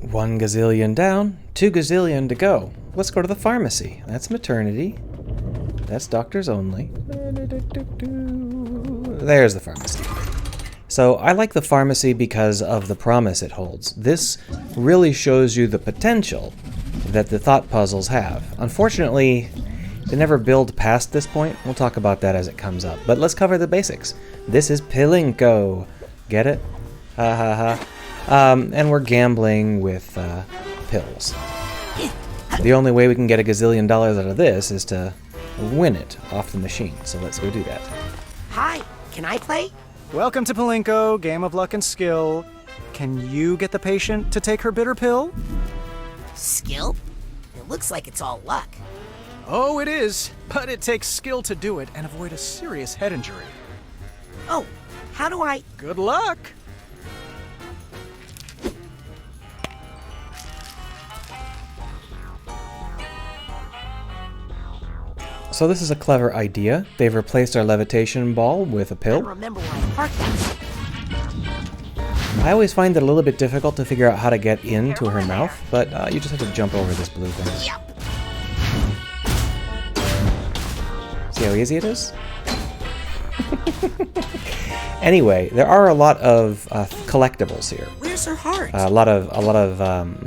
1 gazillion down, 2 gazillion to go. Let's go to the pharmacy. That's maternity. That's doctors only. There's the pharmacy. So I like the pharmacy because of the promise it holds. This really shows you the potential that the thought puzzles have. Unfortunately, they never build past this point. We'll talk about that as it comes up. But let's cover the basics. This is Pilinko. Get it? Ha ha ha. And we're gambling with pills. The only way we can get a gazillion dollars out of this is to win it off the machine. So let's go do that. Hi, can I play? Welcome to Pilinko, game of luck and skill. Can you get the patient to take her bitter pill? Skill? It looks like it's all luck. Oh, it is, but it takes skill to do it and avoid a serious head injury. Oh, how do I... Good luck! So this is a clever idea. They've replaced our levitation ball with a I pill. remember where I parked that. I always find it a little bit difficult to figure out how to get into her mouth, but you just have to jump over this blue thing. Yep. See how easy it is? Anyway, there are a lot of collectibles here. Where's her heart? A lot of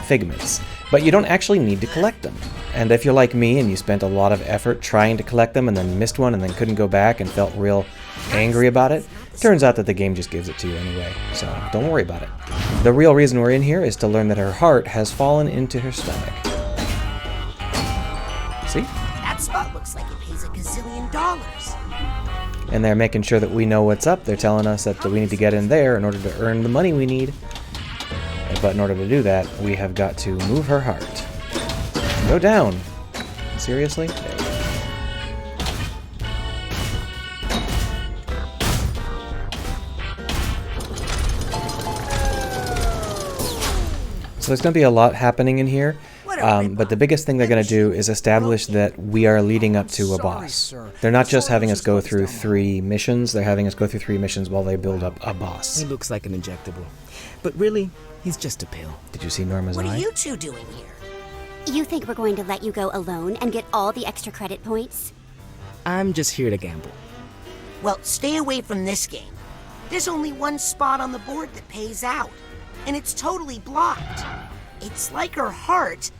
figments, but you don't actually need to collect them. And if you're like me and you spent a lot of effort trying to collect them and then missed one and then couldn't go back and felt real angry about it, turns out that the game just gives it to you anyway, so don't worry about it. The real reason we're in here is to learn that her heart has fallen into her stomach. See? That spot looks like it pays $1 gazillion. And they're making sure that we know what's up. They're telling us that we need to get in there in order to earn the money we need. But in order to do that, we have got to move her heart. Go down. Seriously? There we go. So there's going to be a lot happening in here. But the biggest thing they're going to do is establish that we are leading up to a boss. They're not just having us go through 3 missions, they're having us go through 3 missions while they build up a boss. He looks like an injectable. But really, he's just a pill. Did you see Norma's What eye? are you two doing here? You think we're going to let you go alone and get all the extra credit points? I'm just here to gamble. Well, stay away from this game. There's only one spot on the board that pays out, and it's totally blocked. It's like her heart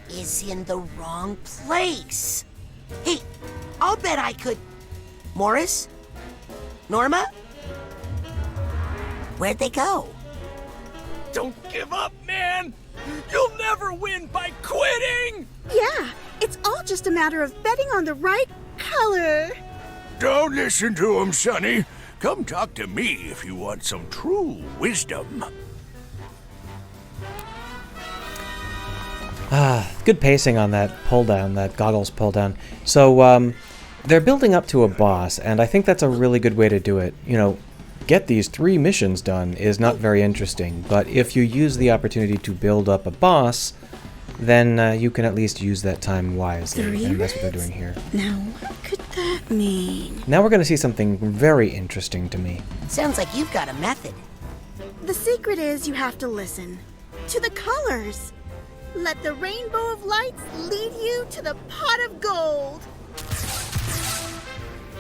is in the wrong place. Hey, I'll bet I could... Morris? Norma? Where'd they go? Don't give up, man! You'll never win by quitting! Yeah, it's all just a matter of betting on the right color. Don't listen to him, Sonny. Come talk to me if you want some true wisdom. Good pacing on that pull down, that goggles pull down. So, they're building up to a boss, and I think that's a really good way to do it. You know, get these 3 missions done is not very interesting, but if you use the opportunity to build up a boss, then you can at least use that time wisely, and that's what they're doing here. Now, what could that mean? Now we're going to see something very interesting to me. Sounds like you've got a method. The secret is you have to listen to the colors. Let the rainbow of lights lead you to the pot of gold.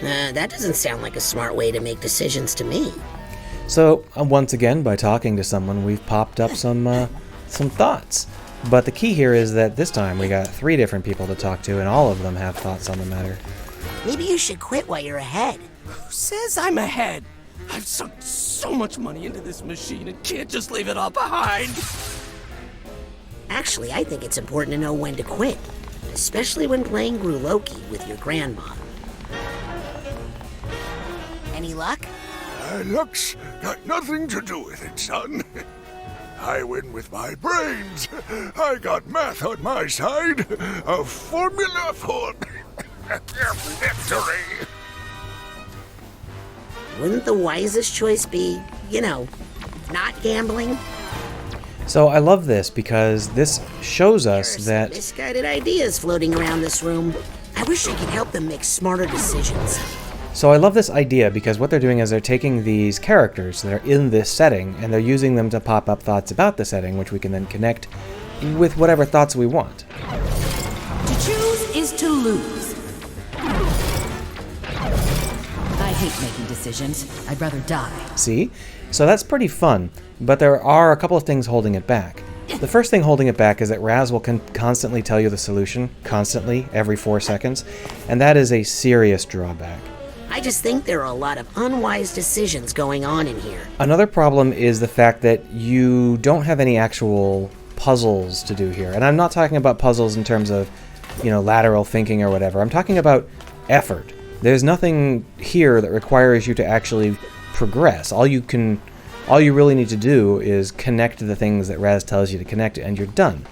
That doesn't sound like a smart way to make decisions to me. So, once again, by talking to someone, we've popped up some thoughts. But the key here is that this time we got 3 different people to talk to, and all of them have thoughts on the matter. Maybe you should quit while you're ahead. Who says I'm ahead? I've sunk so much money into this machine and can't just leave it all behind. Actually, I think it's important to know when to quit, especially when playing Gruloki with your grandma. Any luck? Luck's got nothing to do with it, son. I win with my brains. I got math on my side. A formula for victory. Wouldn't the wisest choice be, not gambling? So I love this because this shows us that... Misguided ideas floating around this room. I wish I could help them make smarter decisions. So I love this idea because what they're doing is they're taking these characters that are in this setting and they're using them to pop up thoughts about the setting, which we can then connect with whatever thoughts we want. To choose is to lose. I hate making decisions. I'd rather die. See? So that's pretty fun, but there are a couple of things holding it back. The first thing holding it back is that Raz will constantly tell you the solution, constantly, every 4 seconds, and that is a serious drawback. I just think there are a lot of unwise decisions going on in here. Another problem is the fact that you don't have any actual puzzles to do here. And I'm not talking about puzzles in terms of, lateral thinking or whatever. I'm talking about effort. There's nothing here that requires you to actually progress. All you really need to do is connect to the things that Raz tells you to connect, and you're done.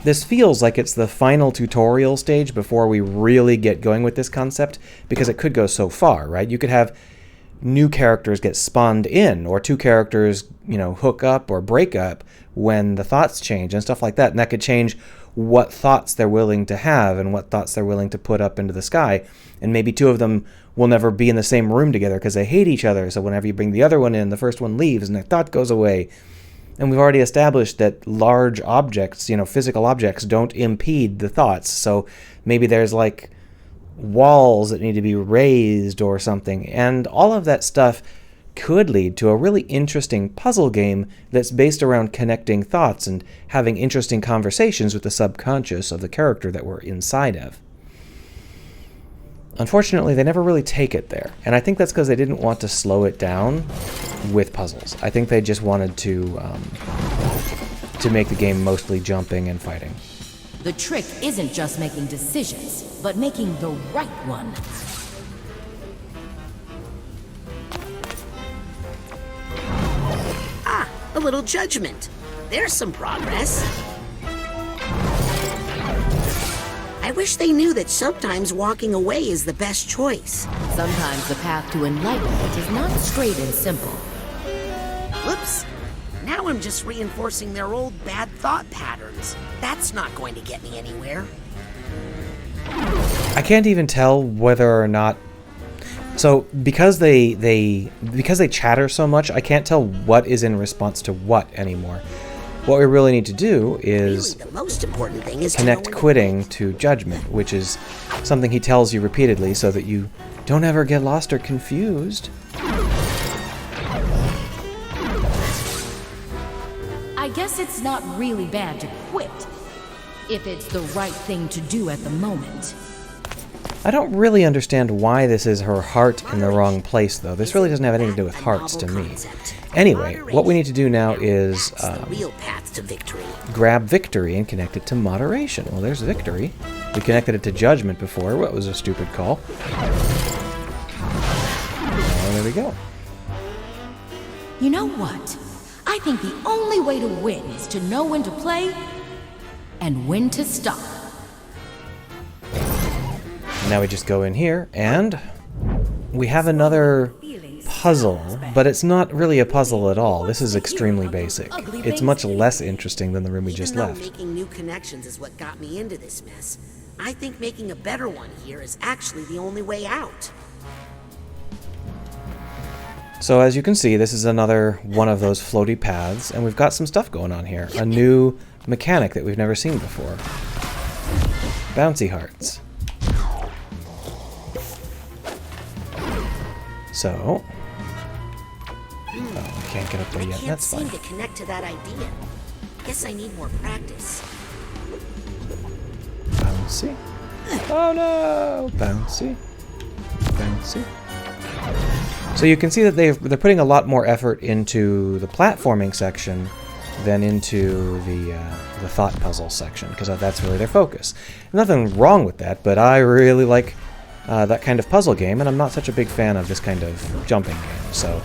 This feels like it's the final tutorial stage before we really get going with this concept, because it could go so far, right? You could have new characters get spawned in, or 2 characters, hook up or break up when the thoughts change and stuff like that, and that could change what thoughts they're willing to have and what thoughts they're willing to put up into the sky. And maybe 2 of them will never be in the same room together because they hate each other, so whenever you bring the other one in, the first one leaves and their thought goes away. And we've already established that large objects, physical objects, don't impede the thoughts. So maybe there's like walls that need to be raised or something. And all of that stuff could lead to a really interesting puzzle game that's based around connecting thoughts and having interesting conversations with the subconscious of the character that we're inside of. Unfortunately, they never really take it there, and I think that's because they didn't want to slow it down with puzzles. I think they just wanted to make the game mostly jumping and fighting. The trick isn't just making decisions, but making the right one. Ah, a little judgment. There's some progress. I wish they knew that sometimes walking away is the best choice. Sometimes the path to enlightenment is not straight and simple. Whoops. Now I'm just reinforcing their old bad thought patterns. That's not going to get me anywhere. I can't even tell whether or not... So, because they chatter so much, I can't tell what is in response to what anymore. What we really need to do is Really, the most important thing is connect to know when quitting to judgment, which is something he tells you repeatedly so that you don't ever get lost or confused. I guess it's not really bad to quit, if it's the right thing to do at the moment. I don't really understand why this is her heart in the wrong place, though. This really doesn't have anything to do with hearts to me. Anyway, what we need to do now is That's the real path to victory. grab victory and connect it to moderation. Well, there's victory. We connected it to judgment before. What was a stupid call? Oh, there we go. You know what? I think the only way to win is to know when to play and when to stop. Now we just go in here, and we have another puzzle, but it's not really a puzzle at all. This is extremely basic. It's much less interesting than the room we just Even though left. making new connections is what got me into this mess, I think making a better one here is actually the only way out. So as you can see, this is another one of those floaty paths, and we've got some stuff going on here. A new mechanic that we've never seen before. Bouncy hearts. So... Oh, I can't get up there I yet. can't That's seem fine. to connect to that idea. Guess I need more practice. Bouncy. Oh no! Bouncy. Bouncy. So you can see that they're putting a lot more effort into the platforming section than into the thought puzzle section, because that's really their focus. Nothing wrong with that, but I really like that kind of puzzle game, and I'm not such a big fan of this kind of jumping game. So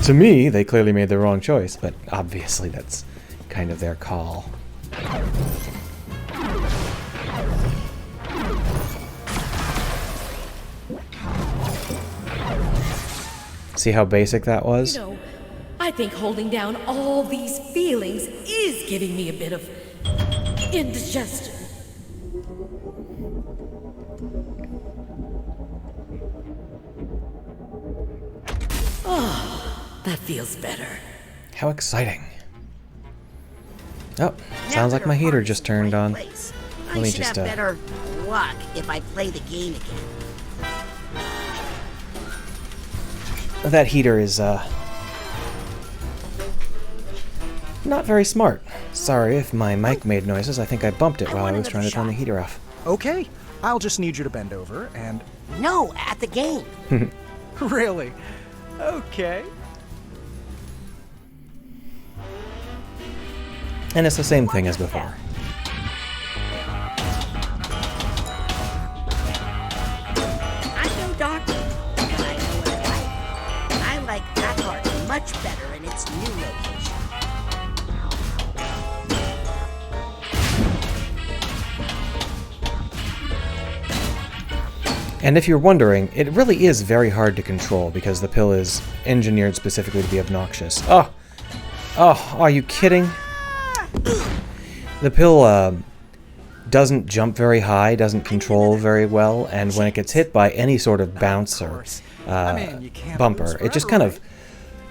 to me, they clearly made the wrong choice, but obviously that's kind of their call. See how basic that was? You know, I think holding down all these feelings is giving me a bit of indigestion. that feels better. How exciting. Oh, sounds like my heater just turned on. I Let me should just, have better luck if I play the game again. That heater is, not very smart. Sorry if my mic made noises. I think I bumped it while I was trying to turn the heater off. Okay, I'll just need you to bend over and... No, at the game. Really? Okay. And it's the same thing as before. I'm no doctor, but I know what I like. I like that part much better in its new location. And if you're wondering, it really is very hard to control because the pill is engineered specifically to be obnoxious. Oh, are you kidding? The pill doesn't jump very high, doesn't control very well, and when it gets hit by any sort of bounce or bumper, it just kind of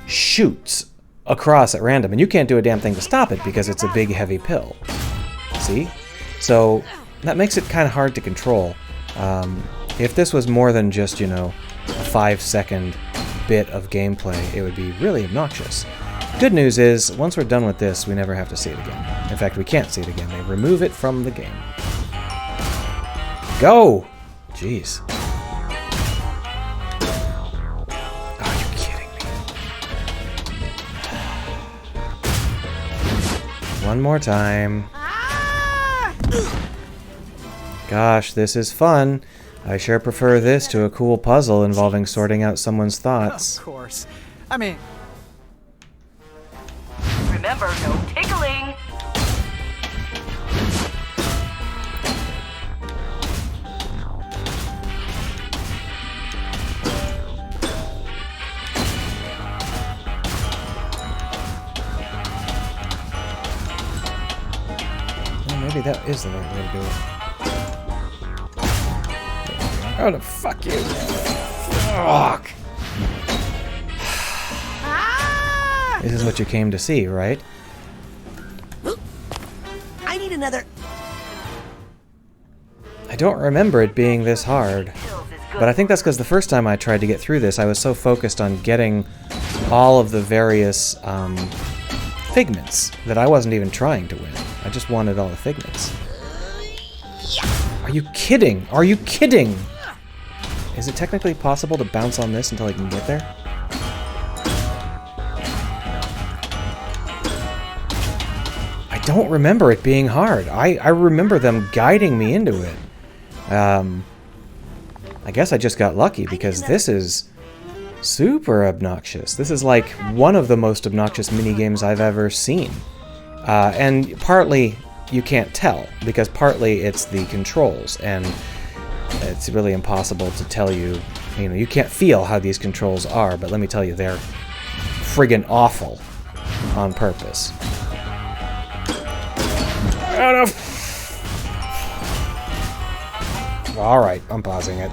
shoots across at random, and you can't do a damn thing to stop it because it's a big, heavy pill. See? So that makes it kind of hard to control. If this was more than just, you know, a 5-second bit of gameplay, it would be really obnoxious. Good news is, once we're done with this, we never have to see it again. In fact, we can't see it again. They remove it from the game. Go! Jeez. Are you kidding me? One more time. Gosh, this is fun. I sure prefer this to a cool puzzle involving sorting out someone's thoughts. Of course. I mean... Remember, no tickling. Well, maybe that is the right way to do it. Oh, the fuck you. Fuck. This is what you came to see, right? I need another... I don't remember it being this hard. But I think that's because the first time I tried to get through this, I was so focused on getting all of the various figments that I wasn't even trying to win. I just wanted all the figments. Are you kidding? Are you kidding? Is it technically possible to bounce on this until I can get there? I don't remember it being hard. I remember them guiding me into it. I guess I just got lucky because this is super obnoxious. This is like one of the most obnoxious minigames I've ever seen. And partly you can't tell because partly it's the controls and it's really impossible to tell you, you know, you can't feel how these controls are, but let me tell you, they're friggin' awful on purpose. Alright, I'm pausing it.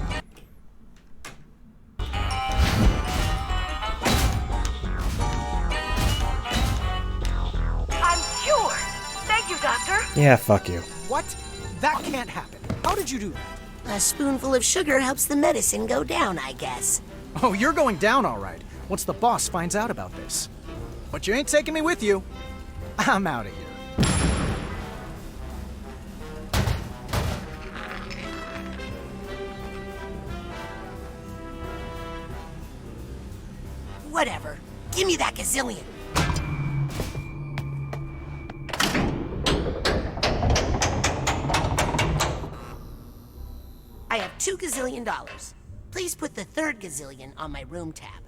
I'm cured. Thank you, Doctor. Yeah, fuck you. What? That can't happen. How did you do that? A spoonful of sugar helps the medicine go down, I guess. Oh, you're going down all right, once the boss finds out about this. But you ain't taking me with you. I'm out of here. Whatever. Give me that gazillion. I have $2 gazillion. Please put the third gazillion on my room tab.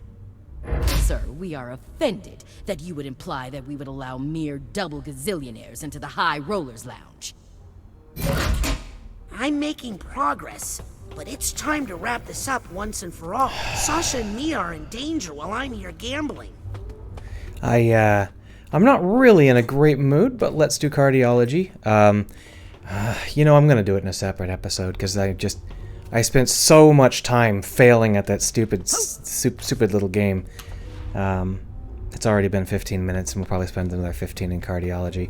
Sir, we are offended that you would imply that we would allow mere double gazillionaires into the High Rollers Lounge. I'm making progress, but it's time to wrap this up once and for all. Sasha and me are in danger while I'm here gambling. I'm not really in a great mood, but let's do cardiology. You know, I'm gonna do it in a separate episode because I spent so much time failing at that stupid little game. It's already been 15 minutes, and we'll probably spend another 15 in cardiology.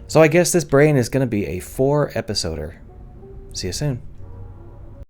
So I guess this brain is going to be a 4-episoder. See you soon.